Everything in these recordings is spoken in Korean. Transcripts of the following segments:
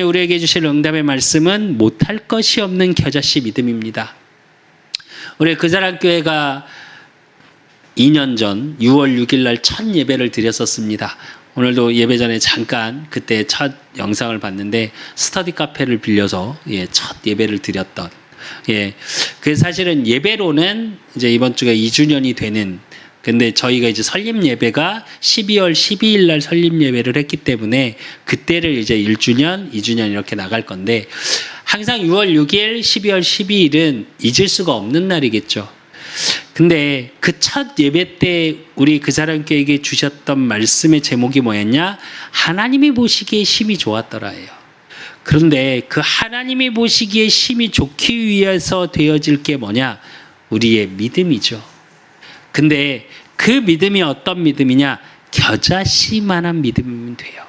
우리에게 주실 응답의 말씀은 못할 것이 없는 겨자씨 믿음입니다. 우리 그사랑교회가 2년 전 6월 6일 날 첫 예배를 드렸었습니다. 오늘도 예배 전에 잠깐 그때 첫 영상을 봤는데 스터디 카페를 빌려서 첫 예배를 드렸던 그 사실은 예배로는 이제 이번 주가 2주년이 되는, 근데 저희가 이제 설립 예배가 12월 12일 날 설립 예배를 했기 때문에 그때를 이제 1주년, 2주년 이렇게 나갈 건데, 항상 6월 6일, 12월 12일은 잊을 수가 없는 날이겠죠. 근데 그 첫 예배 때 우리 그사랑교회에게 주셨던 말씀의 제목이 뭐였냐? 하나님이 보시기에 심히 좋았더라예요. 그런데 그 하나님이 보시기에 심히 좋기 위해서 되어질 게 뭐냐? 우리의 믿음이죠. 근데 그 믿음이 어떤 믿음이냐? 겨자씨만한 믿음이면 돼요.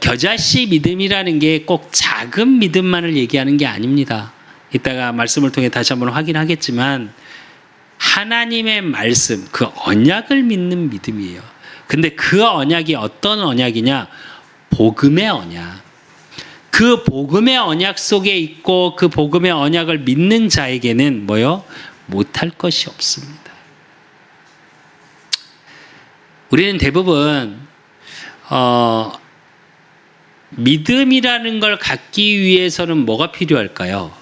겨자씨 믿음이라는 게 꼭 작은 믿음만을 얘기하는 게 아닙니다. 이따가 말씀을 통해 다시 한번 확인하겠지만 하나님의 말씀, 그 언약을 믿는 믿음이에요. 근데 그 언약이 어떤 언약이냐? 복음의 언약. 그 복음의 언약 속에 있고 그 복음의 언약을 믿는 자에게는 뭐요? 못할 것이 없습니다. 우리는 대부분 믿음이라는 걸 갖기 위해서는 뭐가 필요할까요?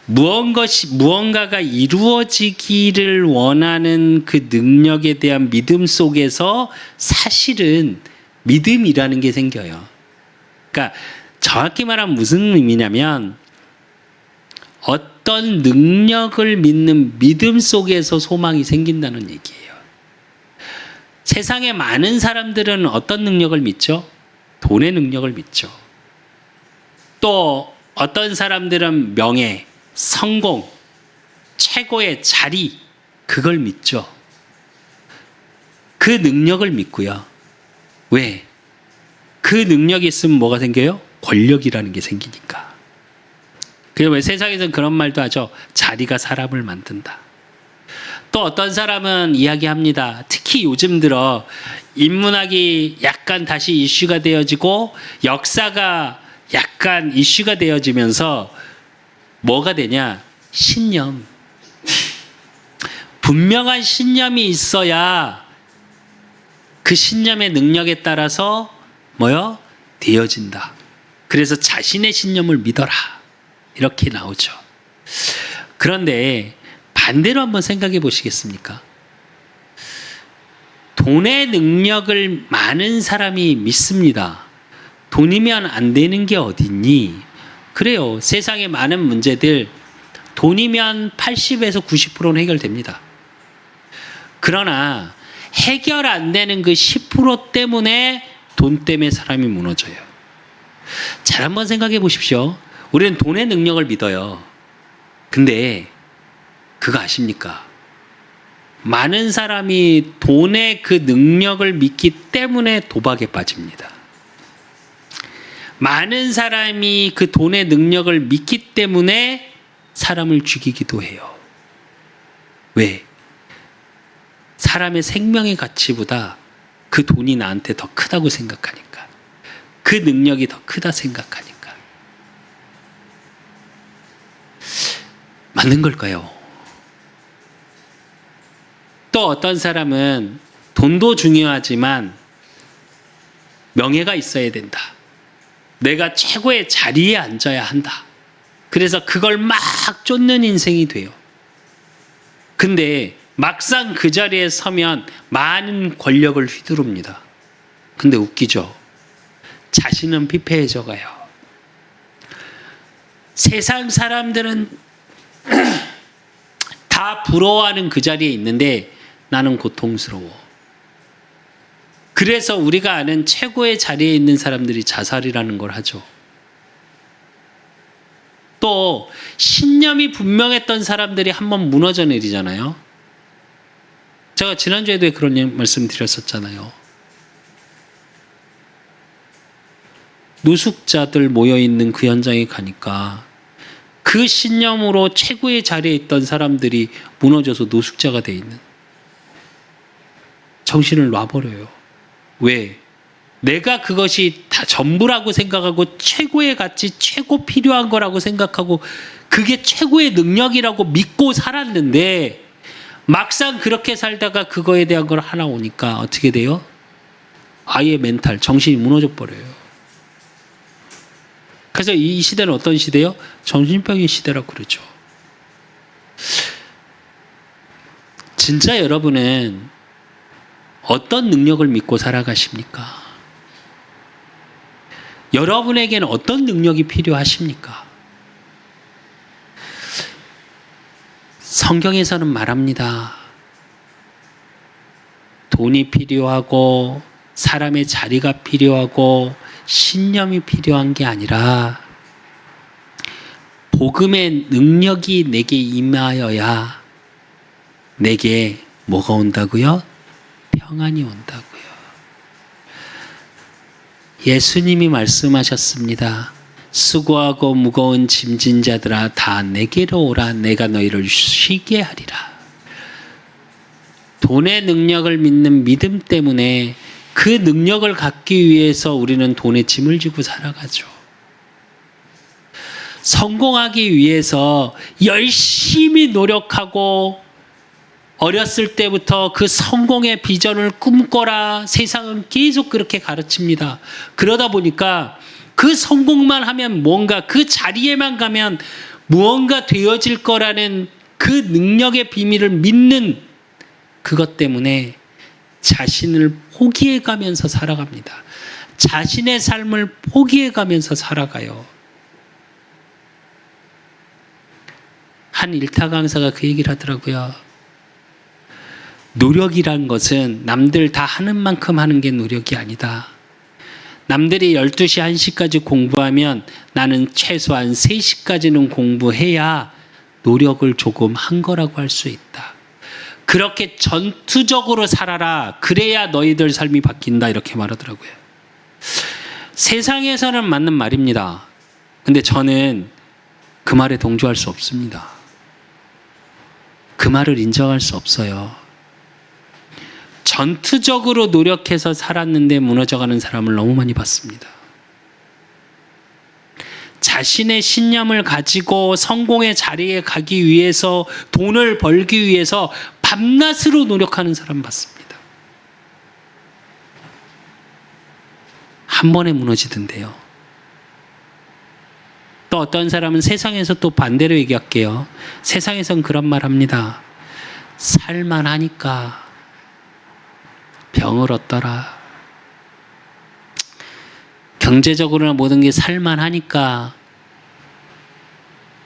무언가가 이루어지기를 원하는 그 능력에 대한 믿음 속에서 사실은 믿음이라는 게 생겨요. 그러니까 정확히 말하면 무슨 의미냐면 어떤 능력을 믿는 믿음 속에서 소망이 생긴다는 얘기예요. 세상에 많은 사람들은 어떤 능력을 믿죠? 돈의 능력을 믿죠. 또 어떤 사람들은 명예, 성공, 최고의 자리, 그걸 믿죠. 그 능력을 믿고요. 왜? 그 능력이 있으면 뭐가 생겨요? 권력이라는 게 생기니까. 그래서 왜 세상에서는 그런 말도 하죠. 자리가 사람을 만든다. 또 어떤 사람은 이야기합니다. 특히 요즘 들어 인문학이 약간 다시 이슈가 되어지고 역사가 약간 이슈가 되어지면서 뭐가 되냐? 신념. 분명한 신념이 있어야 그 신념의 능력에 따라서 뭐요? 되어진다. 그래서 자신의 신념을 믿어라. 이렇게 나오죠. 그런데 반대로 한번 생각해 보시겠습니까? 돈의 능력을 많은 사람이 믿습니다. 돈이면 안 되는 게 어딨니? 그래요. 세상의 많은 문제들 돈이면 80에서 90%는 해결됩니다. 그러나 해결 안 되는 그 10% 때문에 돈 때문에 사람이 무너져요. 잘 한번 생각해 보십시오. 우리는 돈의 능력을 믿어요. 근데 그거 아십니까? 많은 사람이 돈의 그 능력을 믿기 때문에 도박에 빠집니다. 많은 사람이 그 돈의 능력을 믿기 때문에 사람을 죽이기도 해요. 왜? 사람의 생명의 가치보다 그 돈이 나한테 더 크다고 생각하니까. 그 능력이 더 크다 생각하니까. 맞는 걸까요? 또 어떤 사람은 돈도 중요하지만 명예가 있어야 된다. 내가 최고의 자리에 앉아야 한다. 그래서 그걸 막 쫓는 인생이 돼요. 근데 막상 그 자리에 서면 많은 권력을 휘두릅니다. 근데 웃기죠? 자신은 피폐해져 가요. 세상 사람들은 다 부러워하는 그 자리에 있는데 나는 고통스러워. 그래서 우리가 아는 최고의 자리에 있는 사람들이 자살이라는 걸 하죠. 또 신념이 분명했던 사람들이 한번 무너져 내리잖아요. 제가 지난주에도 그런 말씀 드렸었잖아요. 노숙자들 모여있는 그 현장에 가니까 그 신념으로 최고의 자리에 있던 사람들이 무너져서 노숙자가 돼 있는, 정신을 놔버려요. 왜? 내가 그것이 다 전부라고 생각하고 최고의 가치, 최고 필요한 거라고 생각하고 그게 최고의 능력이라고 믿고 살았는데 막상 그렇게 살다가 그거에 대한 걸 하나 오니까 어떻게 돼요? 아예 멘탈, 정신이 무너져 버려요. 그래서 이 시대는 어떤 시대요? 정신병의 시대라고 그러죠. 진짜 여러분은 어떤 능력을 믿고 살아가십니까? 여러분에게는 어떤 능력이 필요하십니까? 성경에서는 말합니다. 돈이 필요하고 사람의 자리가 필요하고 신념이 필요한 게 아니라 복음의 능력이 내게 임하여야 내게 뭐가 온다고요? 평안이 온다고요. 예수님이 말씀하셨습니다. 수고하고 무거운 짐진 자들아 다 내게로 오라. 내가 너희를 쉬게 하리라. 돈의 능력을 믿는 믿음 때문에 그 능력을 갖기 위해서 우리는 돈의 짐을 지고 살아가죠. 성공하기 위해서 열심히 노력하고 어렸을 때부터 그 성공의 비전을 꿈꿔라. 세상은 계속 그렇게 가르칩니다. 그러다 보니까 그 성공만 하면 뭔가 그 자리에만 가면 무언가 되어질 거라는 그 능력의 비밀을 믿는 그것 때문에 자신을 포기해가면서 살아갑니다. 자신의 삶을 포기해가면서 살아가요. 한 일타 강사가 그 얘기를 하더라고요. 노력이란 것은 남들 다 하는 만큼 하는 게 노력이 아니다. 남들이 12시, 1시까지 공부하면 나는 최소한 3시까지는 공부해야 노력을 조금 한 거라고 할 수 있다. 그렇게 전투적으로 살아라. 그래야 너희들 삶이 바뀐다. 이렇게 말하더라고요. 세상에서는 맞는 말입니다. 근데 저는 그 말에 동조할 수 없습니다. 그 말을 인정할 수 없어요. 전투적으로 노력해서 살았는데 무너져가는 사람을 너무 많이 봤습니다. 자신의 신념을 가지고 성공의 자리에 가기 위해서 돈을 벌기 위해서 밤낮으로 노력하는 사람 봤습니다. 한 번에 무너지던데요. 또 어떤 사람은 세상에서 또 반대로 얘기할게요. 세상에선 그런 말 합니다. 살만하니까 병을 얻더라. 경제적으로나 모든 게 살만하니까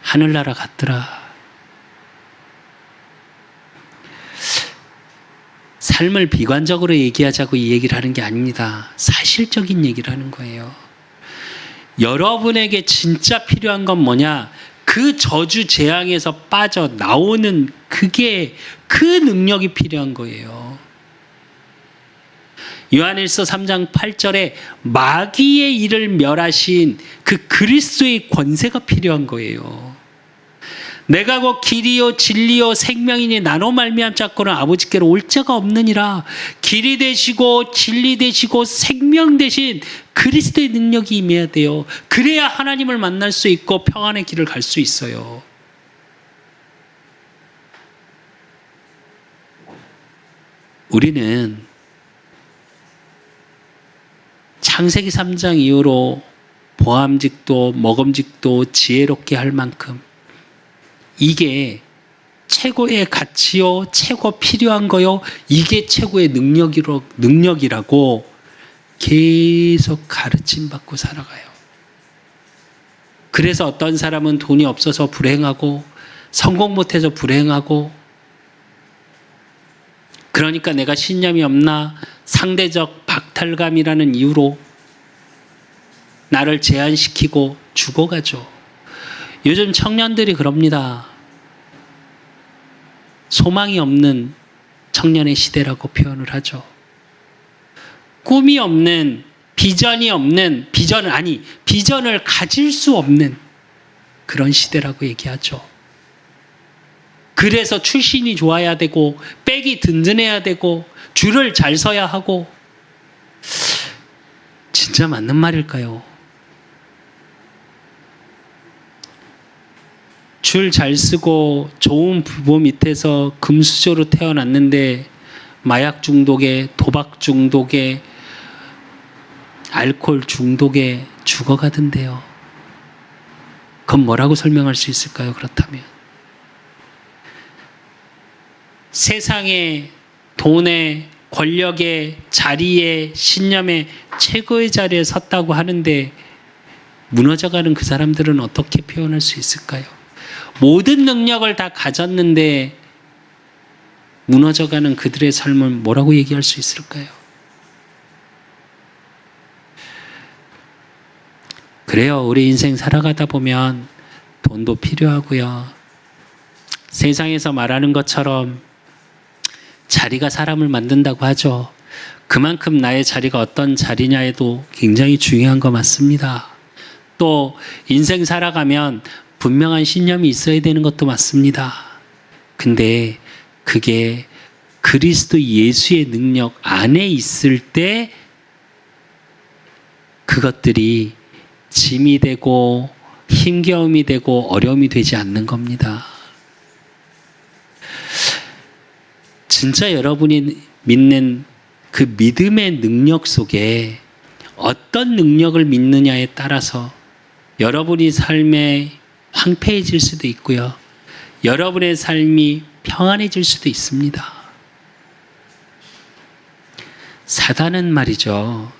하늘나라 갔더라. 삶을 비관적으로 얘기하자고 이 얘기를 하는 게 아닙니다. 사실적인 얘기를 하는 거예요. 여러분에게 진짜 필요한 건 뭐냐? 그 저주 재앙에서 빠져나오는 그게 그 능력이 필요한 거예요. 요한일서 3장 8절에 마귀의 일을 멸하신 그 그리스도의 권세가 필요한 거예요. 내가 곧 길이요 진리요 생명이니 나로 말미암 자고는 아버지께로 올 자가 없느니라. 길이 되시고 진리 되시고 생명 되신 그리스도의 능력이 임해야 돼요. 그래야 하나님을 만날 수 있고 평안의 길을 갈 수 있어요. 우리는 창세기 3장 이후로 보암직도 먹음직도 지혜롭게 할 만큼 이게 최고의 가치요, 최고 필요한 거요, 이게 최고의 능력이라고 계속 가르침받고 살아가요. 그래서 어떤 사람은 돈이 없어서 불행하고 성공 못해서 불행하고 그러니까 내가 신념이 없나 상대적 박탈감이라는 이유로 나를 제한시키고 죽어가죠. 요즘 청년들이 그럽니다. 소망이 없는 청년의 시대라고 표현을 하죠. 꿈이 없는, 비전을 가질 수 없는 그런 시대라고 얘기하죠. 그래서 출신이 좋아야 되고, 백이 든든해야 되고, 줄을 잘 서야 하고, 진짜 맞는 말일까요? 줄 잘 쓰고 좋은 부모 밑에서 금수저로 태어났는데 마약 중독에, 도박 중독에, 알코올 중독에 죽어가던데요. 그건 뭐라고 설명할 수 있을까요? 그렇다면 세상에, 돈에, 권력에, 자리에, 신념에 최고의 자리에 섰다고 하는데 무너져가는 그 사람들은 어떻게 표현할 수 있을까요? 모든 능력을 다 가졌는데 무너져가는 그들의 삶을 뭐라고 얘기할 수 있을까요? 그래요. 우리 인생 살아가다 보면 돈도 필요하고요. 세상에서 말하는 것처럼 자리가 사람을 만든다고 하죠. 그만큼 나의 자리가 어떤 자리냐에도 굉장히 중요한 거 맞습니다. 또 인생 살아가면 분명한 신념이 있어야 되는 것도 맞습니다. 근데 그게 그리스도 예수의 능력 안에 있을 때 그것들이 짐이 되고 힘겨움이 되고 어려움이 되지 않는 겁니다. 진짜 여러분이 믿는 그 믿음의 능력 속에 어떤 능력을 믿느냐에 따라서 여러분이 삶에 황폐해질 수도 있고요. 여러분의 삶이 평안해질 수도 있습니다. 사단은 말이죠.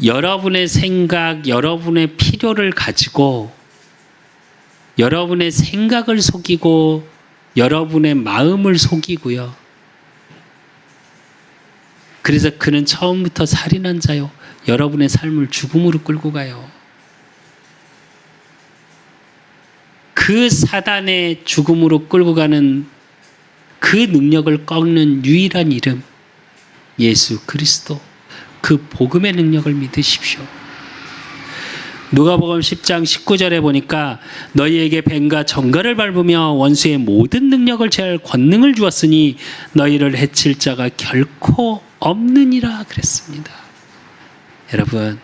여러분의 생각, 여러분의 필요를 가지고 여러분의 생각을 속이고 여러분의 마음을 속이고요. 그래서 그는 처음부터 살인한 자요. 여러분의 삶을 죽음으로 끌고 가요. 그 사단의 죽음으로 끌고 가는 그 능력을 꺾는 유일한 이름, 예수 그리스도. 그 복음의 능력을 믿으십시오. 누가복음 10장 19절에 보니까 너희에게 뱀과 정갈을 밟으며 원수의 모든 능력을 제할 권능을 주었으니 너희를 해칠 자가 결코 없느니라 그랬습니다. 여러분,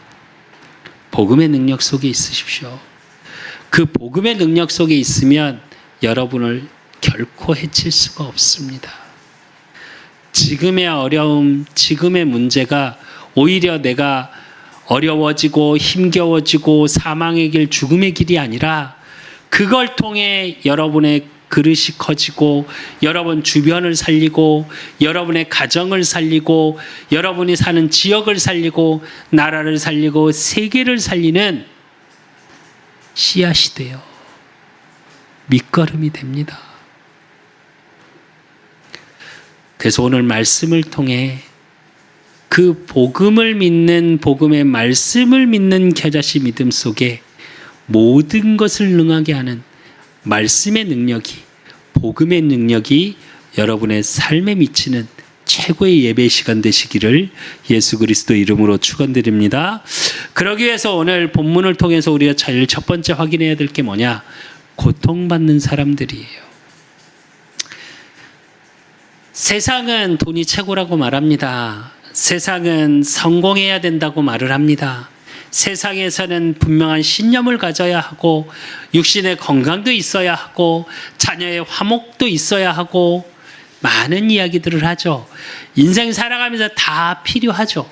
복음의 능력 속에 있으십시오. 그 복음의 능력 속에 있으면 여러분을 결코 해칠 수가 없습니다. 지금의 어려움, 지금의 문제가 오히려 내가 어려워지고 힘겨워지고 사망의 길, 죽음의 길이 아니라 그걸 통해 여러분의 그릇이 커지고 여러분 주변을 살리고 여러분의 가정을 살리고 여러분이 사는 지역을 살리고 나라를 살리고 세계를 살리는 씨앗이 돼요. 밑거름이 됩니다. 그래서 오늘 말씀을 통해 그 복음을 믿는, 복음의 말씀을 믿는 겨자씨 믿음 속에 모든 것을 능하게 하는 말씀의 능력이, 복음의 능력이 여러분의 삶에 미치는 최고의 예배 시간 되시기를 예수 그리스도 이름으로 축원드립니다. 그러기 위해서 오늘 본문을 통해서 우리가 제일 첫 번째 확인해야 될 게 뭐냐? 고통받는 사람들이에요. 세상은 돈이 최고라고 말합니다. 세상은 성공해야 된다고 말을 합니다. 세상에서는 분명한 신념을 가져야 하고 육신의 건강도 있어야 하고 자녀의 화목도 있어야 하고 많은 이야기들을 하죠. 인생 살아가면서 다 필요하죠.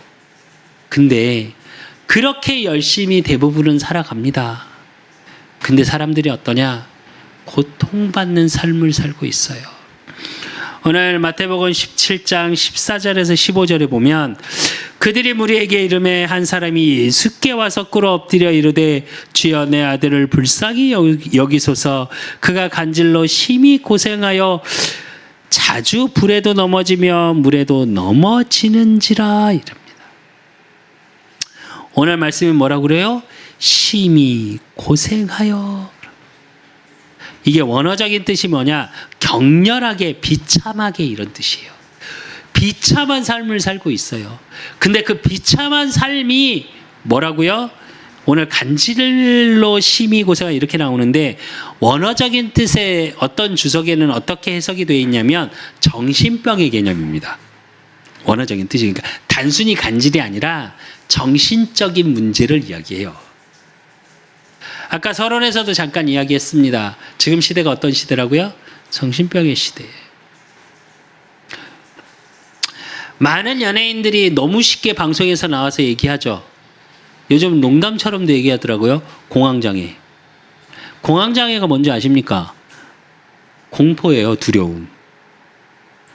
근데 그렇게 열심히 대부분은 살아갑니다. 근데 사람들이 어떠냐? 고통받는 삶을 살고 있어요. 오늘 마태복음 17장 14절에서 15절에 보면 그들이 무리에게 이르매 한 사람이 예수께 와서 꿇어 엎드려 이르되 주여 내 아들을 불쌍히 여기소서 그가 간질로 심히 고생하여 자주 불에도 넘어지며 물에도 넘어지는지라 이랍니다. 오늘 말씀이 뭐라고 그래요? 심히 고생하여. 이게 원어적인 뜻이 뭐냐? 격렬하게, 비참하게 이런 뜻이에요. 비참한 삶을 살고 있어요. 근데 그 비참한 삶이 뭐라고요? 오늘 간질로 심히 고생하 이렇게 나오는데 원어적인 뜻의 어떤 주석에는 어떻게 해석이 되어 있냐면 정신병의 개념입니다. 원어적인 뜻이 그러니까 단순히 간질이 아니라 정신적인 문제를 이야기해요. 아까 서론에서도 잠깐 이야기했습니다. 지금 시대가 어떤 시대라고요? 정신병의 시대. 많은 연예인들이 너무 쉽게 방송에서 나와서 얘기하죠. 요즘 농담처럼도 얘기하더라고요. 공황장애. 공황장애가 뭔지 아십니까? 공포예요. 두려움.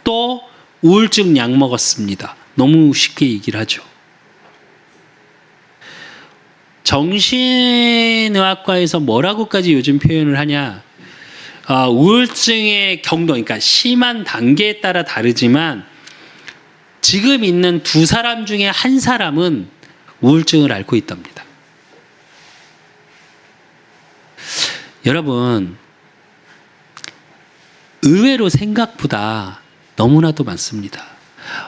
또 우울증 약 먹었습니다. 너무 쉽게 얘기를 하죠. 정신의학과에서 뭐라고까지 요즘 표현을 하냐? 우울증의 경도, 그러니까 심한 단계에 따라 다르지만 지금 있는 두 사람 중에 한 사람은 우울증을 앓고 있답니다. 여러분, 의외로 생각보다 너무나도 많습니다.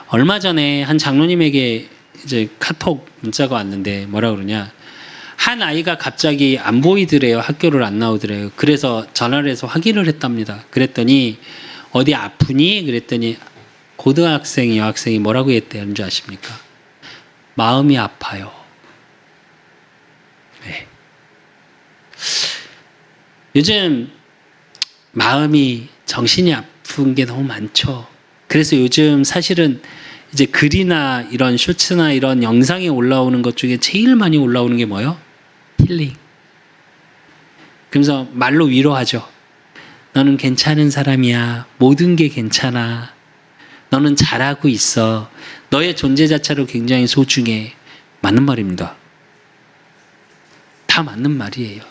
얼마 전에 한 장로님에게 이제 카톡 문자가 왔는데 뭐라 그러냐? 한 아이가 갑자기 안 보이더래요. 학교를 안 나오더래요. 그래서 전화를 해서 확인을 했답니다. 그랬더니 어디 아프니? 그랬더니 고등학생, 여학생이 뭐라고 했다는 줄 아십니까? 마음이 아파요. 네. 요즘 마음이, 정신이 아픈 게 너무 많죠. 그래서 요즘 사실은 이제 글이나 이런 쇼츠나 이런 영상에 올라오는 것 중에 제일 많이 올라오는 게 뭐예요? 힐링. 그러면서 말로 위로하죠. 너는 괜찮은 사람이야. 모든 게 괜찮아. 너는 잘하고 있어. 너의 존재 자체로 굉장히 소중해. 맞는 말입니다. 다 맞는 말이에요.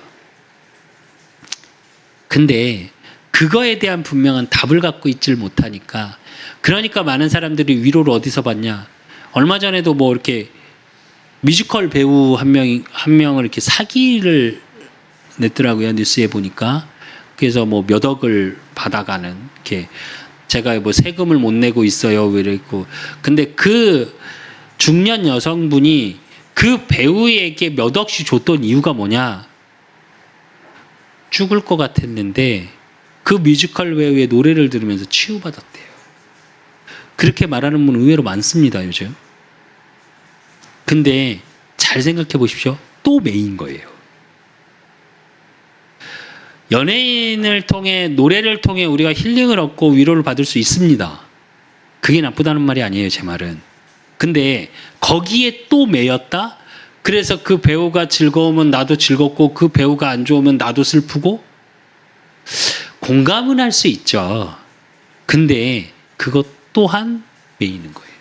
근데 그거에 대한 분명한 답을 갖고 있질 못하니까, 그러니까 많은 사람들이 위로를 어디서 받냐? 얼마 전에도 뭐 이렇게 뮤지컬 배우 한 명을 이렇게 사기를 냈더라고요. 뉴스에 보니까. 그래서 뭐 몇 억을 받아가는, 이렇게 제가 뭐 세금을 못 내고 있어요. 왜 이랬고. 근데 그 중년 여성분이 그 배우에게 몇 억씩 줬던 이유가 뭐냐? 죽을 것 같았는데 그 뮤지컬 배우의 노래를 들으면서 치유받았대요. 그렇게 말하는 분 의외로 많습니다, 요즘. 근데 잘 생각해 보십시오. 또 매인 거예요. 연예인을 통해, 노래를 통해 우리가 힐링을 얻고 위로를 받을 수 있습니다. 그게 나쁘다는 말이 아니에요, 제 말은. 근데 거기에 또 매였다? 그래서 그 배우가 즐거우면 나도 즐겁고 그 배우가 안 좋으면 나도 슬프고? 공감은 할 수 있죠. 근데 그것 또한 매이는 거예요.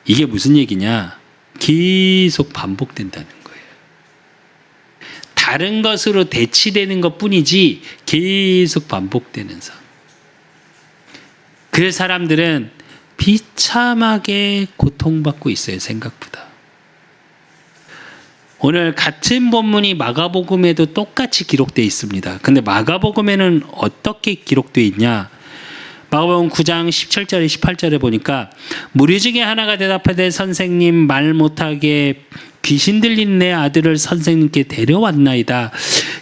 이게 무슨 얘기냐? 계속 반복된다는 거예요. 다른 것으로 대치되는 것 뿐이지 계속 반복되는 삶. 그래서 사람들은 비참하게 고통받고 있어요, 생각보다. 오늘 같은 본문이 마가복음에도 똑같이 기록되어 있습니다. 근데 마가복음에는 어떻게 기록되어 있냐? 마가복음 9장 17절에 18절에 보니까 무리 중에 하나가 대답하되 선생님, 말 못하게 귀신 들린 내 아들을 선생님께 데려왔나이다.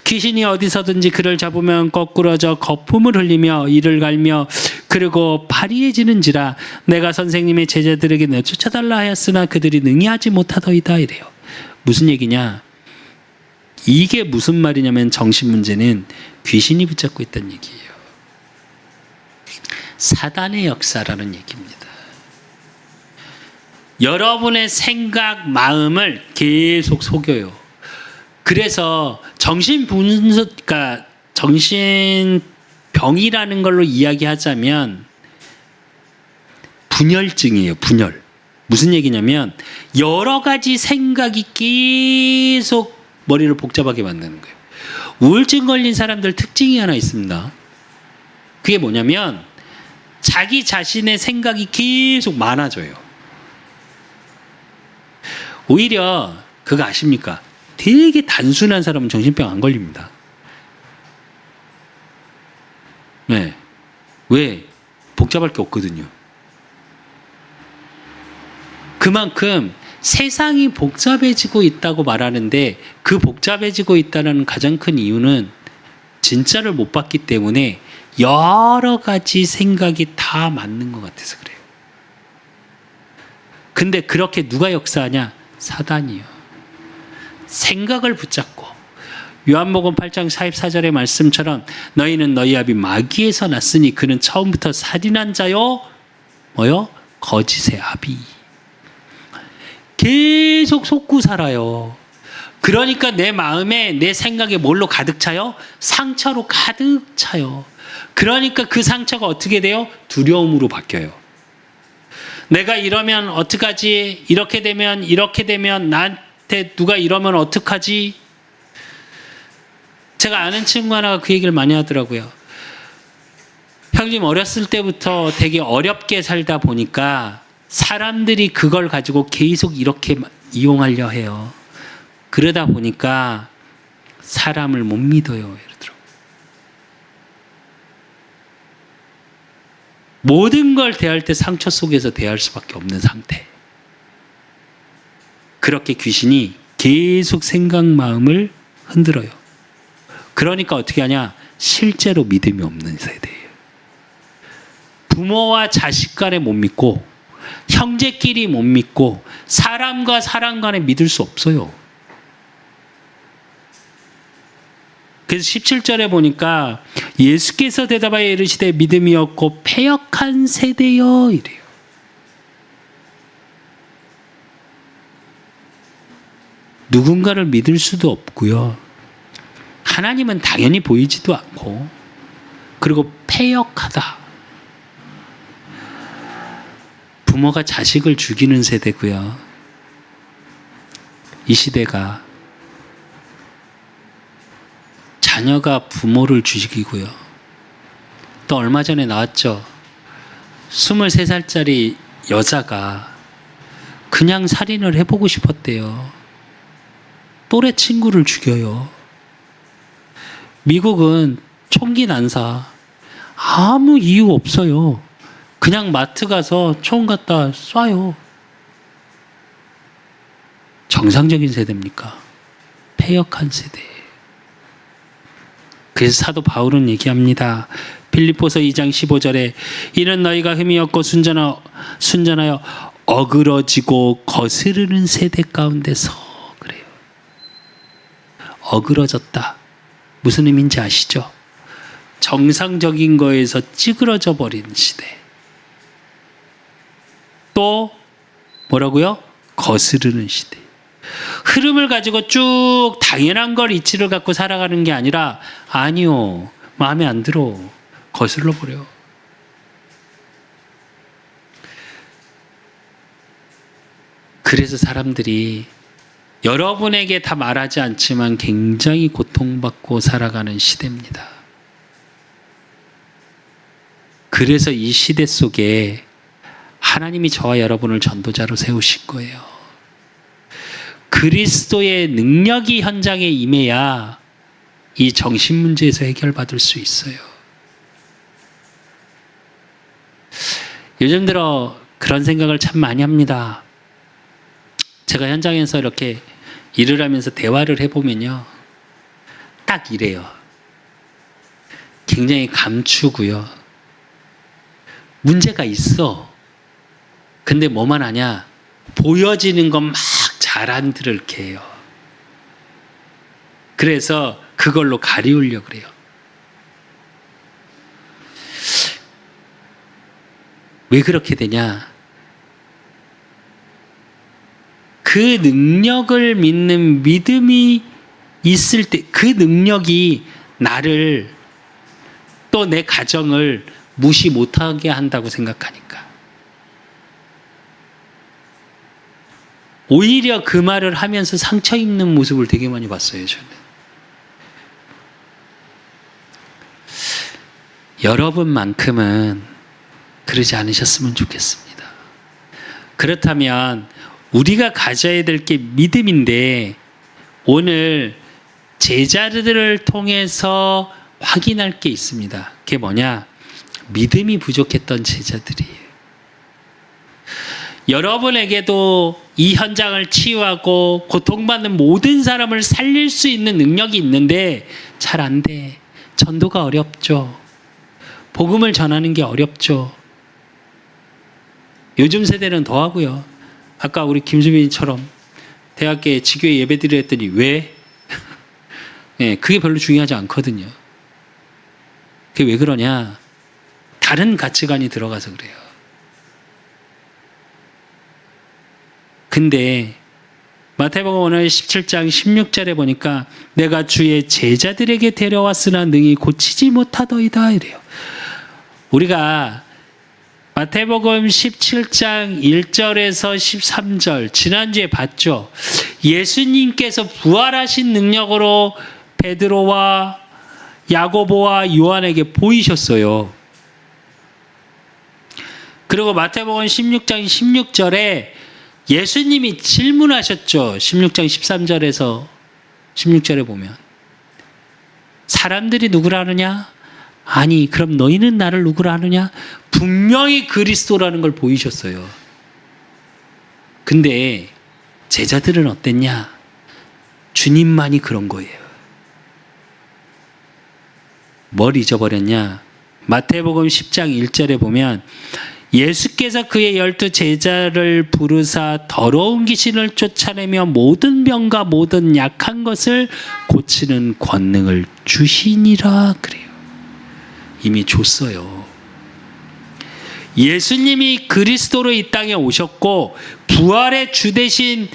귀신이 어디서든지 그를 잡으면 거꾸러져 거품을 흘리며 이를 갈며 그리고 파리해지는지라 내가 선생님의 제자들에게 내쫓아달라 하였으나 그들이 능히 하지 못하더이다. 이래요. 무슨 얘기냐? 이게 무슨 말이냐면 정신 문제는 귀신이 붙잡고 있다는 얘기예요. 사단의 역사라는 얘기입니다. 여러분의 생각, 마음을 계속 속여요. 그래서 그러니까 정신병이라는 걸로 이야기하자면 분열증이에요, 분열. 무슨 얘기냐면 여러 가지 생각이 계속 머리를 복잡하게 만드는 거예요. 우울증 걸린 사람들 특징이 하나 있습니다. 그게 뭐냐면 자기 자신의 생각이 계속 많아져요. 오히려 그거 아십니까? 되게 단순한 사람은 정신병 안 걸립니다. 네. 왜? 복잡할 게 없거든요. 그만큼 세상이 복잡해지고 있다고 말하는데 그 복잡해지고 있다는 가장 큰 이유는 진짜를 못 봤기 때문에 여러 가지 생각이 다 맞는 것 같아서 그래요. 근데 그렇게 누가 역사하냐? 사단이요. 생각을 붙잡고 요한복음 8장 44절의 말씀처럼 너희는 너희 아비 마귀에서 났으니 그는 처음부터 살인한 자요. 뭐요? 거짓의 아비. 계속 속고 살아요. 그러니까 내 마음에 내 생각에 뭘로 가득 차요? 상처로 가득 차요. 그러니까 그 상처가 어떻게 돼요? 두려움으로 바뀌어요. 내가 이러면 어떡하지? 이렇게 되면 나한테 누가 이러면 어떡하지? 제가 아는 친구 하나가 그 얘기를 많이 하더라고요. 형님 어렸을 때부터 되게 어렵게 살다 보니까 사람들이 그걸 가지고 계속 이렇게 이용하려 해요. 그러다 보니까 사람을 못 믿어요. 이러더라고요. 모든 걸 대할 때 상처 속에서 대할 수밖에 없는 상태. 그렇게 귀신이 계속 생각 마음을 흔들어요. 그러니까 어떻게 하냐? 실제로 믿음이 없는 세대예요. 부모와 자식 간에 못 믿고 형제끼리 못 믿고 사람과 사람 간에 믿을 수 없어요. 그래서 17절에 보니까 예수께서 대답하여 이르시되 믿음이 없고 패역한 세대여 이래요. 누군가를 믿을 수도 없고요. 하나님은 당연히 보이지도 않고 그리고 패역하다. 부모가 자식을 죽이는 세대고요. 이 시대가 자녀가 부모를 죽이고요. 또 얼마 전에 나왔죠. 23살짜리 여자가 그냥 살인을 해보고 싶었대요. 또래 친구를 죽여요. 미국은 총기 난사 아무 이유 없어요. 그냥 마트 가서 총 갖다 쏴요. 정상적인 세대입니까? 패역한 세대. 그래서 사도 바울은 얘기합니다. 빌립보서 2장 15절에 이는 너희가 흠이 없고 순전하여 어그러지고 거스르는 세대 가운데서 그래요. 어그러졌다. 무슨 의미인지 아시죠? 정상적인 거에서 찌그러져 버린 시대. 또 뭐라고요? 거스르는 시대. 흐름을 가지고 쭉 당연한 걸 이치를 갖고 살아가는 게 아니라 아니요. 마음에 안 들어. 거슬러 버려. 그래서 사람들이 여러분에게 다 말하지 않지만 굉장히 고통받고 살아가는 시대입니다. 그래서 이 시대 속에 하나님이 저와 여러분을 전도자로 세우신 거예요. 그리스도의 능력이 현장에 임해야 이 정신 문제에서 해결받을 수 있어요. 요즘 들어 그런 생각을 참 많이 합니다. 제가 현장에서 이렇게 일을 하면서 대화를 해보면요. 딱 이래요. 굉장히 감추고요. 문제가 있어. 근데 뭐만 하냐? 보여지는 건 막 잘한들 이렇게 해요. 그래서 그걸로 가리우려고 그래요. 왜 그렇게 되냐? 그 능력을 믿는 믿음이 있을 때 그 능력이 나를 또 내 가정을 무시 못하게 한다고 생각하니까. 오히려 그 말을 하면서 상처 입는 모습을 되게 많이 봤어요, 저는. 여러분만큼은 그러지 않으셨으면 좋겠습니다. 그렇다면 우리가 가져야 될 게 믿음인데 오늘 제자들을 통해서 확인할 게 있습니다. 그게 뭐냐? 믿음이 부족했던 제자들이에요. 여러분에게도 이 현장을 치유하고 고통받는 모든 사람을 살릴 수 있는 능력이 있는데 잘 안 돼. 전도가 어렵죠. 복음을 전하는 게 어렵죠. 요즘 세대는 더 하고요. 아까 우리 김수민처럼 대학교에 지교회 예배드리려 했더니 왜? 예, 그게 별로 중요하지 않거든요. 그게 왜 그러냐? 다른 가치관이 들어가서 그래요. 근데 마태복음 오늘 17장 16절에 보니까 내가 주의 제자들에게 데려왔으나 능히 고치지 못하더이다 이래요. 우리가 마태복음 17장 1절에서 13절 지난주에 봤죠. 예수님께서 부활하신 능력으로 베드로와 야고보와 요한에게 보이셨어요. 그리고 마태복음 16장 16절에 예수님이 질문하셨죠. 16장 13절에서 16절에 보면 사람들이 누구라 하느냐? 아니 그럼 너희는 나를 누구라 하느냐? 분명히 그리스도라는 걸 보이셨어요. 근데 제자들은 어땠냐? 주님만이 그런 거예요. 뭘 잊어버렸냐? 마태복음 10장 1절에 보면 예수께서 그의 12 제자를 부르사 더러운 귀신을 쫓아내며 모든 병과 모든 약한 것을 고치는 권능을 주시니라 그래요. 이미 줬어요. 예수님이 그리스도로 이 땅에 오셨고 부활의 주 대신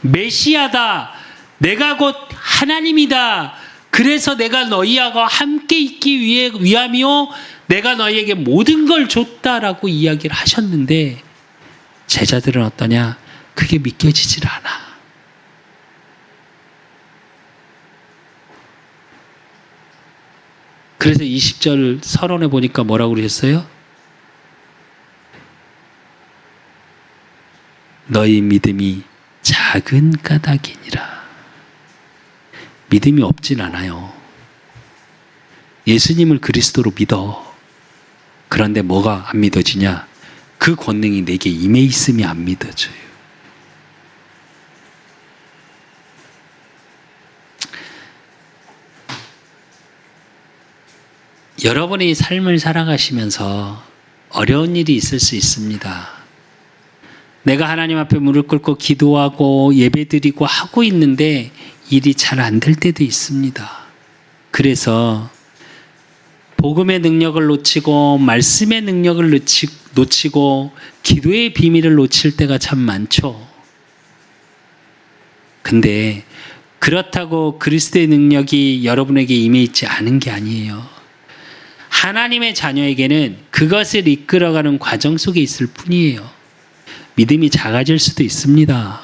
메시아다. 내가 곧 하나님이다. 그래서 내가 너희하고 함께 있기 위함이요 내가 너희에게 모든 걸 줬다라고 이야기를 하셨는데 제자들은 어떠냐? 그게 믿겨지질 않아. 그래서 20절 서론에 보니까 뭐라고 그러셨어요? 너희 믿음이 작은 까닭이니라. 믿음이 없진 않아요. 예수님을 그리스도로 믿어. 그런데 뭐가 안 믿어지냐? 그 권능이 내게 임해 있음이 안 믿어져요. 여러분이 삶을 살아가시면서 어려운 일이 있을 수 있습니다. 내가 하나님 앞에 무릎 꿇고 기도하고 예배드리고 하고 있는데 일이 잘 안 될 때도 있습니다. 그래서 복음의 능력을 놓치고 말씀의 능력을 놓치고 기도의 비밀을 놓칠 때가 참 많죠. 근데 그렇다고 그리스도의 능력이 여러분에게 임해 있지 않은 게 아니에요. 하나님의 자녀에게는 그것을 이끌어가는 과정 속에 있을 뿐이에요. 믿음이 작아질 수도 있습니다.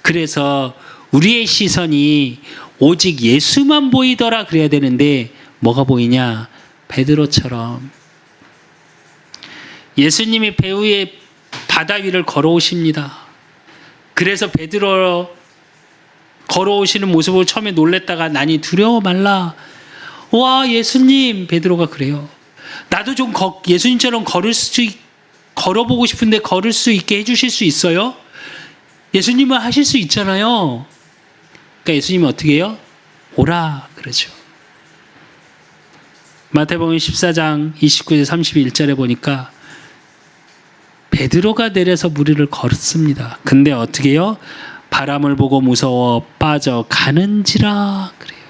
그래서 우리의 시선이 오직 예수만 보이더라 그래야 되는데 뭐가 보이냐? 베드로처럼 예수님이 배 위에 바다 위를 걸어오십니다. 그래서 베드로 걸어오시는 모습을 처음에 놀랬다가 나니 두려워 말라. 와 예수님, 베드로가 그래요. 나도 좀 예수님처럼 걸어보고 싶은데 걸을 수 있게 해주실 수 있어요? 예수님은 하실 수 있잖아요. 그러니까 예수님은 어떻게 해요? 오라 그러죠. 마태복음 14장 29절 31절에 보니까 베드로가 내려서 무리를 걸었습니다. 근데 어떻게 해요? 바람을 보고 무서워 빠져가는지라 그래요.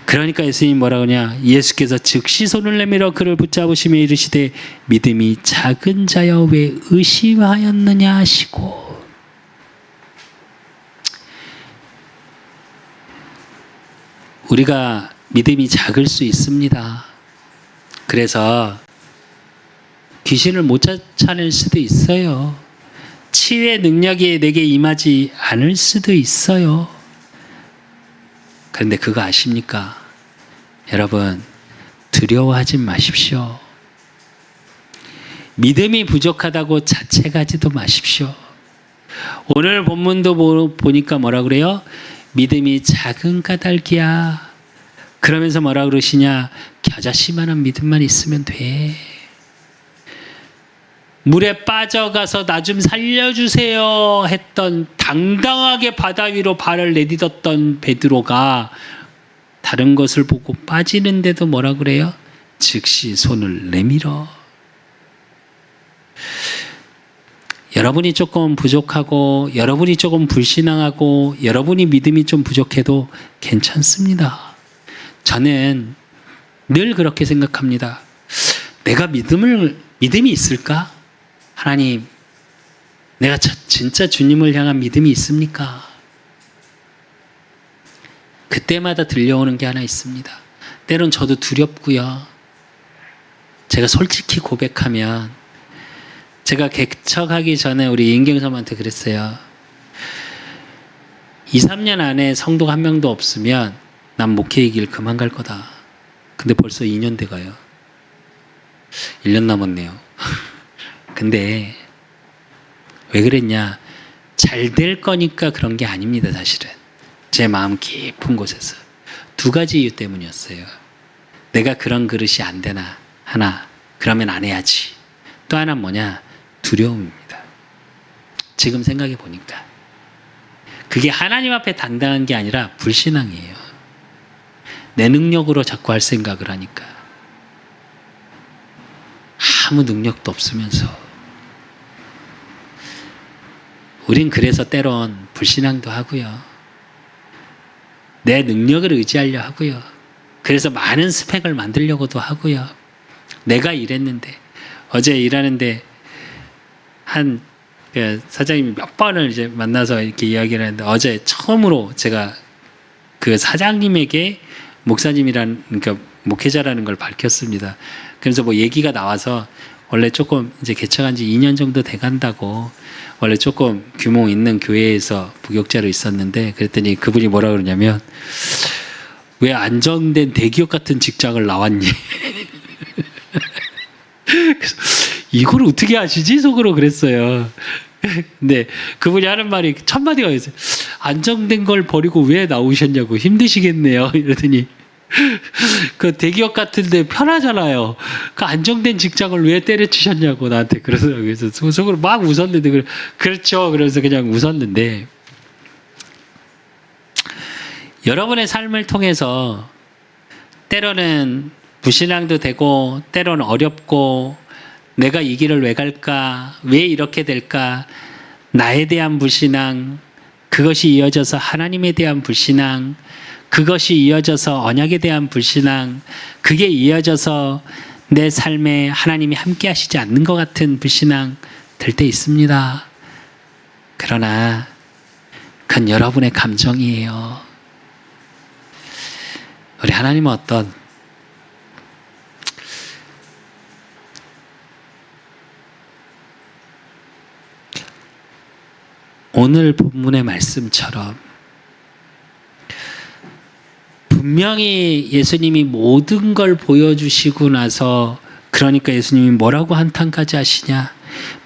그러니까 예수님 뭐라 그러냐? 예수께서 즉시 손을 내밀어 그를 붙잡으시며 이르시되 믿음이 작은 자여 왜 의심하였느냐 하시고. 우리가 믿음이 작을 수 있습니다. 그래서 귀신을 못 쫓아낼 수도 있어요. 치유의 능력이 내게 임하지 않을 수도 있어요. 그런데 그거 아십니까? 여러분, 두려워하지 마십시오. 믿음이 부족하다고 자책하지도 마십시오. 오늘 본문도 보니까 뭐라 그래요? 믿음이 작은 까닭이야. 그러면서 뭐라 그러시냐? 겨자씨만한 믿음만 있으면 돼. 물에 빠져가서 나 좀 살려주세요 했던, 당당하게 바다 위로 발을 내딛었던 베드로가 다른 것을 보고 빠지는데도 뭐라 그래요? 즉시 손을 내밀어. 여러분이 조금 부족하고 여러분이 조금 불신앙하고 여러분이 믿음이 좀 부족해도 괜찮습니다. 저는 늘 그렇게 생각합니다. 내가 믿음이 있을까? 하나님, 내가 진짜 주님을 향한 믿음이 있습니까? 그때마다 들려오는 게 하나 있습니다. 때론 저도 두렵고요. 제가 솔직히 고백하면 제가 개척하기 전에 우리 인경섬한테 그랬어요. 2, 3년 안에 성도가 한 명도 없으면 난 목회의 길 그만 갈 거다. 근데 벌써 2년 돼가요. 1년 남았네요. 근데 왜 그랬냐? 잘 될 거니까 그런 게 아닙니다, 사실은. 제 마음 깊은 곳에서. 2가지 이유 때문이었어요. 내가 그런 그릇이 안 되나? 하나, 그러면 안 해야지. 또 하나는 뭐냐? 두려움입니다. 지금 생각해 보니까. 그게 하나님 앞에 당당한 게 아니라 불신앙이에요. 내 능력으로 자꾸 할 생각을 하니까. 아무 능력도 없으면서. 우린 그래서 때론 불신앙도 하고요. 내 능력을 의지하려 하고요. 그래서 많은 스펙을 만들려고도 하고요. 내가 일했는데, 어제 일하는데 한 사장님이 몇 번을 이제 만나서 이렇게 이야기를 했는데, 어제 처음으로 제가 그 사장님에게 그러니까 목회자라는 걸 밝혔습니다. 그래서 뭐 얘기가 나와서 원래 조금 이제 개척한 지 2년 정도 돼 간다고, 원래 조금 규모 있는 교회에서 부교육자로 있었는데, 그랬더니 그분이 뭐라 그러냐면, 왜 안정된 대기업 같은 직장을 나왔니? 그래서 이걸 어떻게 아시지? 속으로 그랬어요. 근데 그분이 하는 말이 첫 마디가 있어요. 안정된 걸 버리고 왜 나오셨냐고, 힘드시겠네요. 이러더니 그 대기업 같은데 편하잖아요. 그 안정된 직장을 왜 때려치셨냐고 나한테 그러더라고요. 그래서 속으로 막 웃었는데, 그렇죠. 그래서 그냥 웃었는데, 여러분의 삶을 통해서 때로는 불신앙도 되고, 때로는 어렵고, 내가 이 길을 왜 갈까? 왜 이렇게 될까? 나에 대한 불신앙, 그것이 이어져서 하나님에 대한 불신앙, 그것이 이어져서 언약에 대한 불신앙, 그게 이어져서 내 삶에 하나님이 함께 하시지 않는 것 같은 불신앙 될 때 있습니다. 그러나 그건 여러분의 감정이에요. 우리 하나님은 어떤 오늘 본문의 말씀처럼 분명히 예수님이 모든 걸 보여주시고 나서, 그러니까 예수님이 뭐라고 한탄까지 하시냐?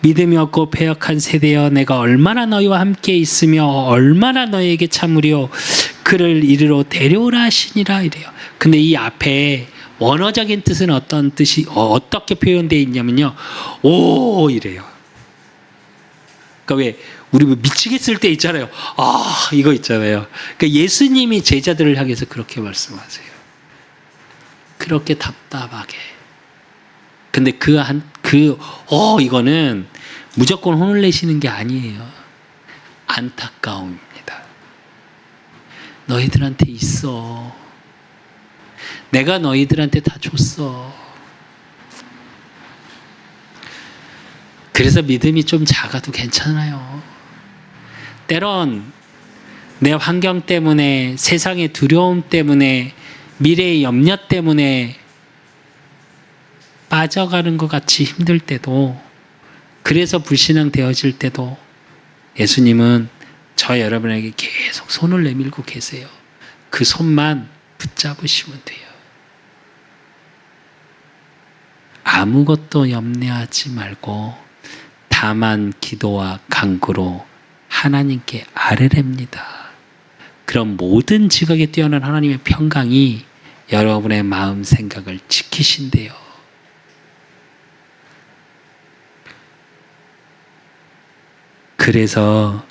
믿음이 없고 패역한 세대여, 내가 얼마나 너희와 함께 있으며 얼마나 너희에게 참으려 그를 이리로 데려오라 하시니라 이래요. 근데 이 앞에 원어적인 뜻은 어떤 뜻이 어떻게 표현되어 있냐면요, 오 이래요. 그러니까 왜 우리 미치겠을 때 있잖아요. 아 이거 있잖아요. 그러니까 예수님이 제자들을 향해서 그렇게 말씀하세요. 그렇게 답답하게. 근데 이거는 무조건 혼을 내시는 게 아니에요. 안타까움입니다. 너희들한테 있어. 내가 너희들한테 다 줬어. 그래서 믿음이 좀 작아도 괜찮아요. 때론 내 환경 때문에, 세상의 두려움 때문에, 미래의 염려 때문에 빠져가는 것 같이 힘들 때도, 그래서 불신앙 되어질 때도 예수님은 저 여러분에게 계속 손을 내밀고 계세요. 그 손만 붙잡으시면 돼요. 아무것도 염려하지 말고 다만 기도와 간구로 하나님께 아뢰랍니다. 그럼 모든 지각에 뛰어난 하나님의 평강이 여러분의 마음 생각을 지키신대요. 그래서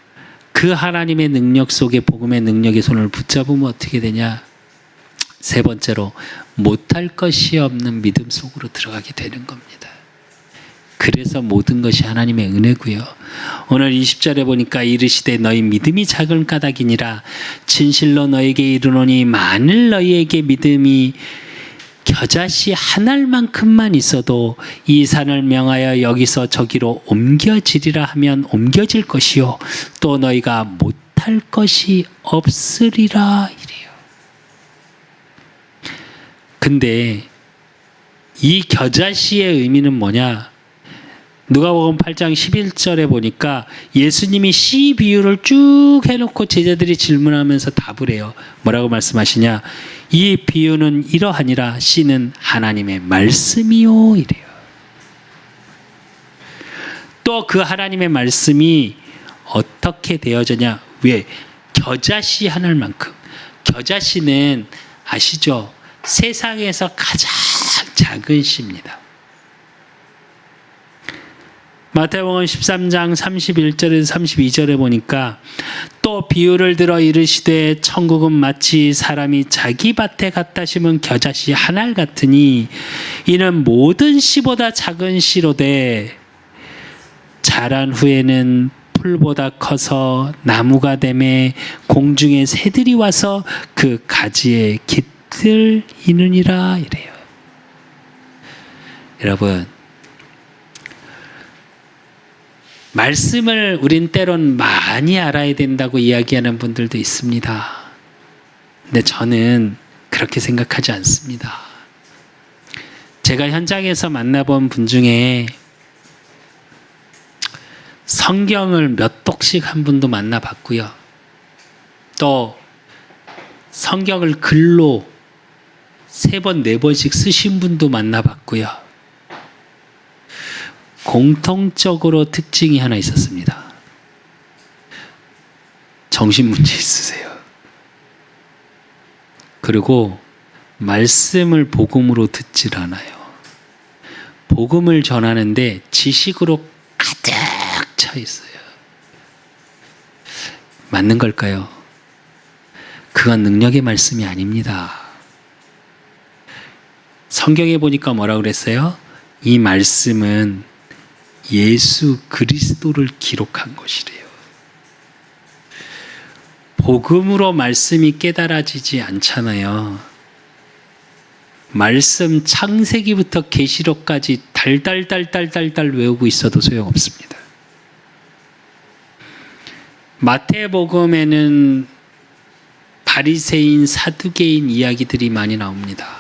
그 하나님의 능력 속에 복음의 능력의 손을 붙잡으면 어떻게 되냐? 세 번째로 못할 것이 없는 믿음 속으로 들어가게 되는 겁니다. 그래서 모든 것이 하나님의 은혜고요. 오늘 20절에 보니까 이르시되 너희 믿음이 작은 까닭이니라. 진실로 너에게 이르노니 만일 너희에게 믿음이 겨자씨 한 알만큼만 있어도 이 산을 명하여 여기서 저기로 옮겨지리라 하면 옮겨질 것이요 또 너희가 못할 것이 없으리라 이래요. 근데 이 겨자씨의 의미는 뭐냐? 누가복음 8장 11절에 보니까 예수님이 씨 비유를 쭉 해놓고 제자들이 질문하면서 답을 해요. 뭐라고 말씀하시냐? 이 비유는 이러하니라. 씨는 하나님의 말씀이요 이래요. 또 그 하나님의 말씀이 어떻게 되어졌냐? 왜? 겨자씨 한 알만큼. 겨자씨는 아시죠? 세상에서 가장 작은 씨입니다. 마태복음 13장 31절에서 32절에 보니까 또 비유를 들어 이르시되 천국은 마치 사람이 자기 밭에 갖다 심은 겨자씨 한 알 같으니 이는 모든 씨보다 작은 씨로되 자란 후에는 풀보다 커서 나무가 되매 공중의 새들이 와서 그 가지에 깃들이느니라 이래요. 여러분, 말씀을 우린 때론 많이 알아야 된다고 이야기하는 분들도 있습니다. 근데 저는 그렇게 생각하지 않습니다. 제가 현장에서 만나본 분 중에 성경을 몇 독씩 한 분도 만나봤고요. 또 성경을 글로 3번, 4번씩 쓰신 분도 만나봤고요. 공통적으로 특징이 하나 있었습니다. 정신문제 있으세요. 그리고 말씀을 복음으로 듣질 않아요. 복음을 전하는데 지식으로 가득 차 있어요. 맞는 걸까요? 그건 능력의 말씀이 아닙니다. 성경에 보니까 뭐라고 그랬어요? 이 말씀은 예수 그리스도를 기록한 것이래요. 복음으로 말씀이 깨달아지지 않잖아요. 말씀 창세기부터 계시록까지 달달달달달달 외우고 있어도 소용없습니다. 마태복음에는 바리새인, 사두개인 이야기들이 많이 나옵니다.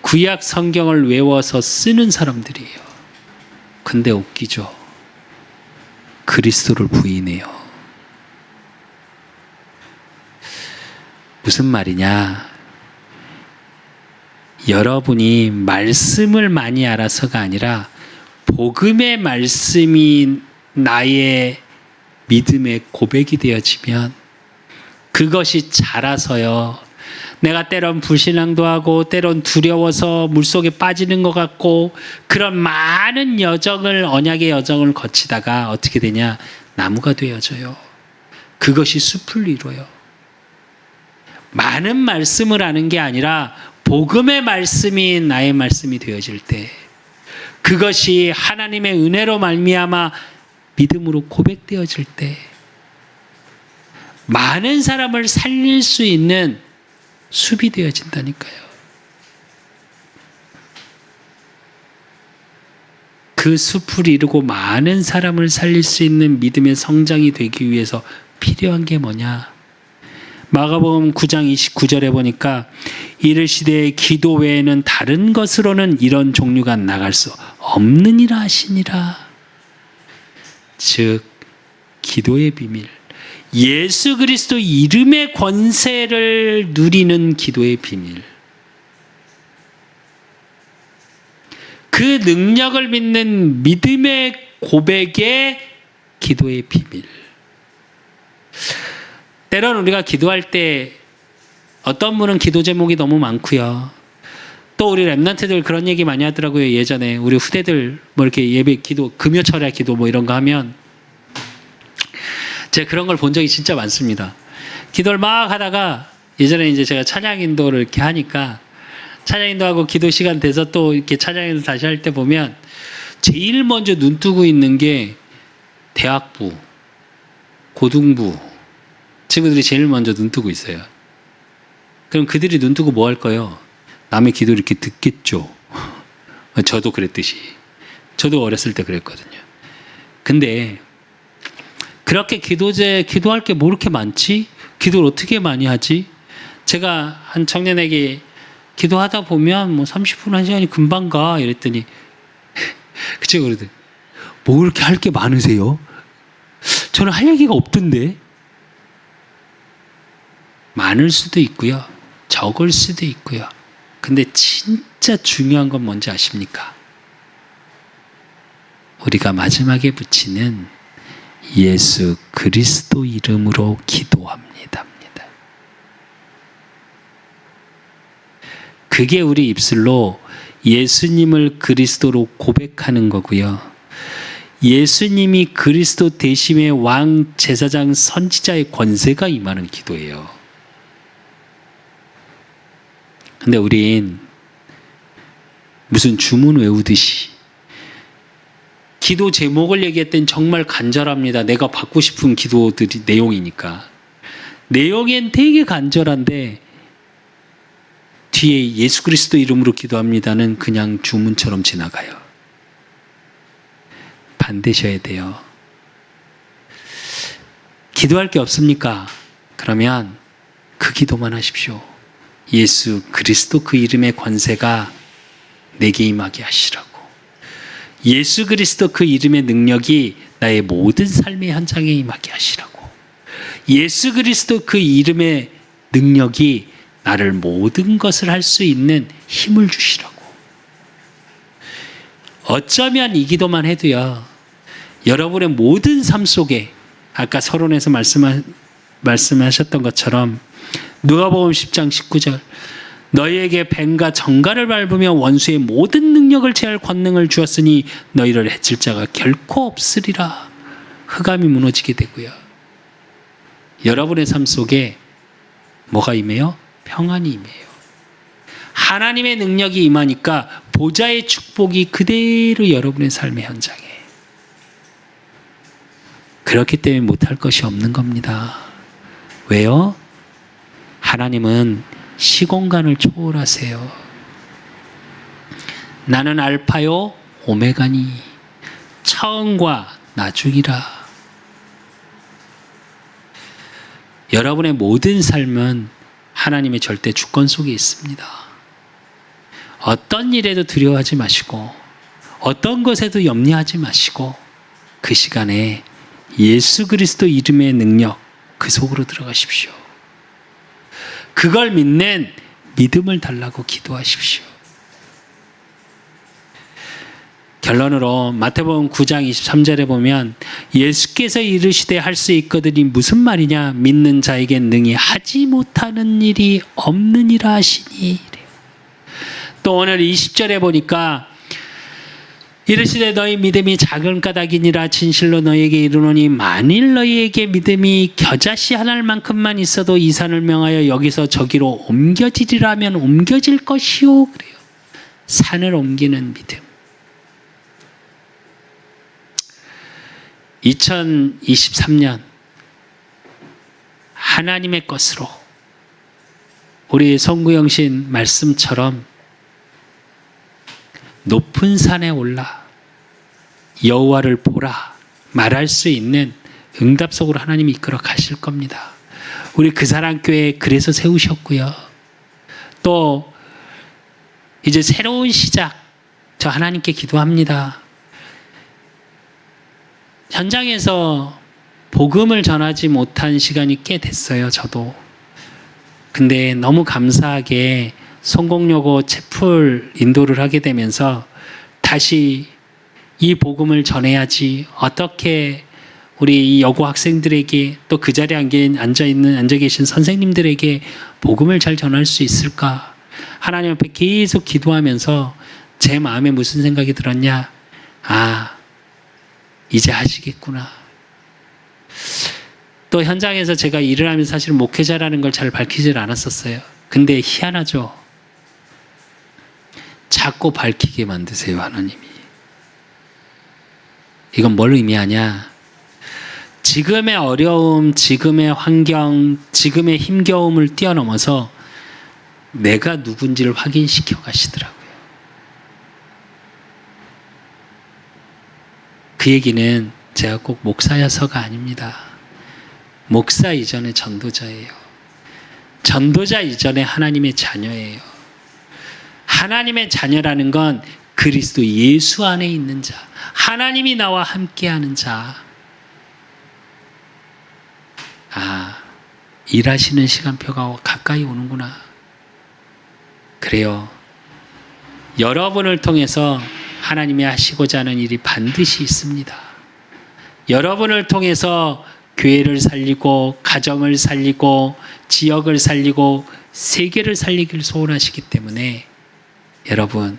구약 성경을 외워서 쓰는 사람들이에요. 근데 웃기죠. 그리스도를 부인해요. 무슨 말이냐? 여러분이 말씀을 많이 알아서가 아니라 복음의 말씀이 나의 믿음의 고백이 되어지면 그것이 자라서요. 내가 때론 불신앙도 하고 때론 두려워서 물속에 빠지는 것 같고 그런 많은 여정을 언약의 여정을 거치다가 어떻게 되냐? 나무가 되어져요. 그것이 숲을 이뤄요. 많은 말씀을 아는 게 아니라 복음의 말씀이 나의 말씀이 되어질 때 그것이 하나님의 은혜로 말미암아 믿음으로 고백되어질 때 많은 사람을 살릴 수 있는 숲이 되어진다니까요. 그 숲을 이루고 많은 사람을 살릴 수 있는 믿음의 성장이 되기 위해서 필요한 게 뭐냐? 마가복음 9장 29절에 보니까 이르시되 기도 외에는 다른 것으로는 이런 종류가 나갈 수 없느니라 하시니라. 즉 기도의 비밀, 예수 그리스도 이름의 권세를 누리는 기도의 비밀, 그 능력을 믿는 믿음의 고백의 기도의 비밀. 때론 우리가 기도할 때 어떤 분은 기도 제목이 너무 많고요. 또 우리 랩런트들 그런 얘기 많이 하더라고요. 예전에 우리 후대들 뭐 이렇게 예배 기도, 금요철야 기도 뭐 이런 거 하면 제가 그런 걸 본 적이 진짜 많습니다. 기도를 막 하다가 예전에 이제 제가 찬양 인도를 이렇게 하니까 찬양 인도하고 기도 시간 돼서 또 이렇게 찬양 인도 다시 할 때 보면 제일 먼저 눈 뜨고 있는 게 대학부, 고등부 친구들이 제일 먼저 눈 뜨고 있어요. 그럼 그들이 눈 뜨고 뭐 할 거예요? 남의 기도를 이렇게 듣겠죠. 저도 그랬듯이. 저도 어렸을 때 그랬거든요. 근데 그렇게 기도할 게 뭐 이렇게 많지? 기도를 어떻게 많이 하지? 제가 한 청년에게 기도하다 보면 뭐 30분, 1시간이 금방 가. 이랬더니 그 친구가 그러더니 뭐 그렇게 할 게 많으세요? 저는 할 얘기가 없던데. 많을 수도 있고요. 적을 수도 있고요. 근데 진짜 중요한 건 뭔지 아십니까? 우리가 마지막에 붙이는 예수 그리스도 이름으로 기도합니다. 그게 우리 입술로 예수님을 그리스도로 고백하는 거고요. 예수님이 그리스도 대심의 왕, 제사장, 선지자의 권세가 임하는 기도예요. 근데 우린 무슨 주문 외우듯이 기도 제목을 얘기할 땐 정말 간절합니다. 내가 받고 싶은 기도들이 내용이니까. 내용엔 되게 간절한데 뒤에 예수 그리스도 이름으로 기도합니다는 그냥 주문처럼 지나가요. 반대셔야 돼요. 기도할 게 없습니까? 그러면 그 기도만 하십시오. 예수 그리스도 그 이름의 권세가 내게 임하게 하시라고. 예수 그리스도 그 이름의 능력이 나의 모든 삶의 현장에 임하게 하시라고. 예수 그리스도 그 이름의 능력이 나를 모든 것을 할 수 있는 힘을 주시라고. 어쩌면 이 기도만 해도요, 여러분의 모든 삶 속에 아까 서론에서 말씀하셨던 것처럼 누가복음 10장 19절 너희에게 뱀과 정갈을 밟으며 원수의 모든 능력을 제할 권능을 주었으니 너희를 해칠 자가 결코 없으리라. 흑암이 무너지게 되고요. 여러분의 삶 속에 뭐가 임해요? 평안이 임해요. 하나님의 능력이 임하니까 보좌의 축복이 그대로 여러분의 삶의 현장에. 그렇기 때문에 못할 것이 없는 겁니다. 왜요? 하나님은 시공간을 초월하세요. 나는 알파요 오메가니 처음과 나중이라. 여러분의 모든 삶은 하나님의 절대 주권 속에 있습니다. 어떤 일에도 두려워하지 마시고 어떤 것에도 염려하지 마시고 그 시간에 예수 그리스도 이름의 능력 그 속으로 들어가십시오. 그걸 믿는 믿음을 달라고 기도하십시오. 결론으로 마태복음 9장 23절에 보면 예수께서 이르시되 할 수 있거든이 무슨 말이냐? 믿는 자에겐 능히 하지 못하는 일이 없느니라 하시니. 또 오늘 20절에 보니까 이르시되 너희 믿음이 작은 까닭이니라 진실로 너희에게 이르노니 만일 너희에게 믿음이 겨자씨 한 알만큼만 있어도 이 산을 명하여 여기서 저기로 옮겨지리라면 옮겨질 것이요. 그래요. 산을 옮기는 믿음. 2023년 하나님의 것으로 우리 송구영신 말씀처럼 높은 산에 올라 여호와를 보라 말할 수 있는 응답 속으로 하나님이 이끌어 가실 겁니다. 우리 그사랑교회 그래서 세우셨고요. 또 이제 새로운 시작 저 하나님께 기도합니다. 현장에서 복음을 전하지 못한 시간이 꽤 됐어요. 저도. 근데 너무 감사하게 성공여고 채플 인도를 하게 되면서 다시 이 복음을 전해야지 어떻게 우리 이 여고 학생들에게 또 그 자리에 앉아 계신 선생님들에게 복음을 잘 전할 수 있을까? 하나님 앞에 계속 기도하면서 제 마음에 무슨 생각이 들었냐? 아, 이제 하시겠구나. 또 현장에서 제가 일을 하면서 사실 목회자라는 걸 잘 밝히질 않았었어요. 근데 희한하죠. 자꾸 밝히게 만드세요, 하나님이. 이건 뭘 의미하냐? 지금의 어려움, 지금의 환경, 지금의 힘겨움을 뛰어넘어서 내가 누군지를 확인시켜 가시더라고요. 그 얘기는 제가 꼭 목사여서가 아닙니다. 목사 이전의 전도자예요. 전도자 이전의 하나님의 자녀예요. 하나님의 자녀라는 건 그리스도 예수 안에 있는 자, 하나님이 나와 함께하는 자. 일하시는 시간표가 가까이 오는구나. 그래요. 여러분을 통해서 하나님이 하시고자 하는 일이 반드시 있습니다. 여러분을 통해서 교회를 살리고 가정을 살리고 지역을 살리고 세계를 살리길 소원하시기 때문에 여러분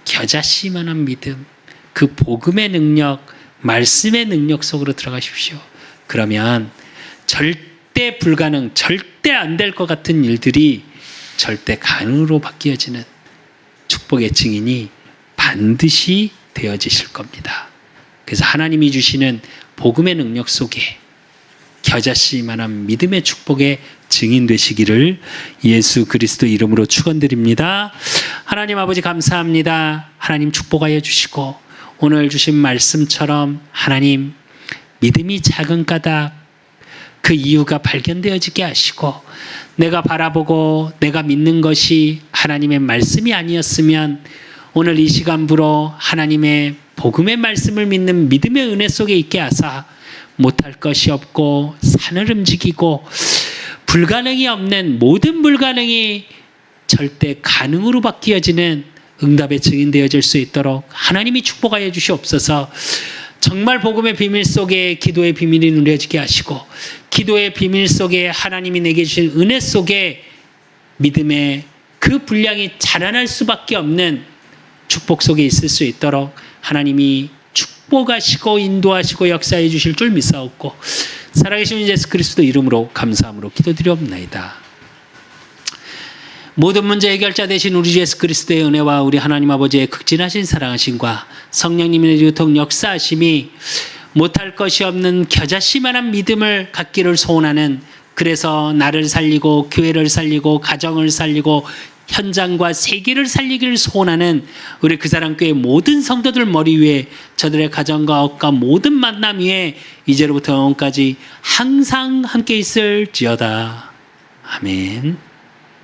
겨자씨만한 믿음, 그 복음의 능력, 말씀의 능력 속으로 들어가십시오. 그러면 절대 불가능, 절대 안 될 것 같은 일들이 절대 가능으로 바뀌어지는 축복의 증인이 반드시 되어지실 겁니다. 그래서 하나님이 주시는 복음의 능력 속에 겨자씨만한 믿음의 축복의 증인 되시기를 예수 그리스도 이름으로 축원드립니다. 하나님 아버지 감사합니다. 하나님 축복하여 주시고 오늘 주신 말씀처럼 하나님 믿음이 작은 까닭 그 이유가 발견되어지게 하시고 내가 바라보고 내가 믿는 것이 하나님의 말씀이 아니었으면 오늘 이 시간부로 하나님의 복음의 말씀을 믿는 믿음의 은혜 속에 있게 하사 못할 것이 없고 산을 움직이고 불가능이 없는 모든 불가능이 절대 가능으로 바뀌어지는 응답의 증인 되어질 수 있도록 하나님이 축복하여 주시옵소서. 정말 복음의 비밀 속에 기도의 비밀이 누려지게 하시고 기도의 비밀 속에 하나님이 내게 주신 은혜 속에 믿음의 그 분량이 자라날 수밖에 없는 축복 속에 있을 수 있도록 하나님이 축복하시고 인도하시고 역사해 주실 줄 믿사옵고 살아계신 예수 그리스도 이름으로 감사함으로 기도드리옵나이다. 모든 문제 해결자 되신 우리 주 예수 그리스도의 은혜와 우리 하나님 아버지의 극진하신 사랑하심과 성령님의 유통 역사하심이 못할 것이 없는 겨자씨만한 믿음을 갖기를 소원하는, 그래서 나를 살리고 교회를 살리고 가정을 살리고 현장과 세계를 살리기를 소원하는 우리 그사랑교회 모든 성도들 머리 위에 저들의 가정과 업과 모든 만남 위에 이제로부터 영원까지 항상 함께 있을지어다. 아멘.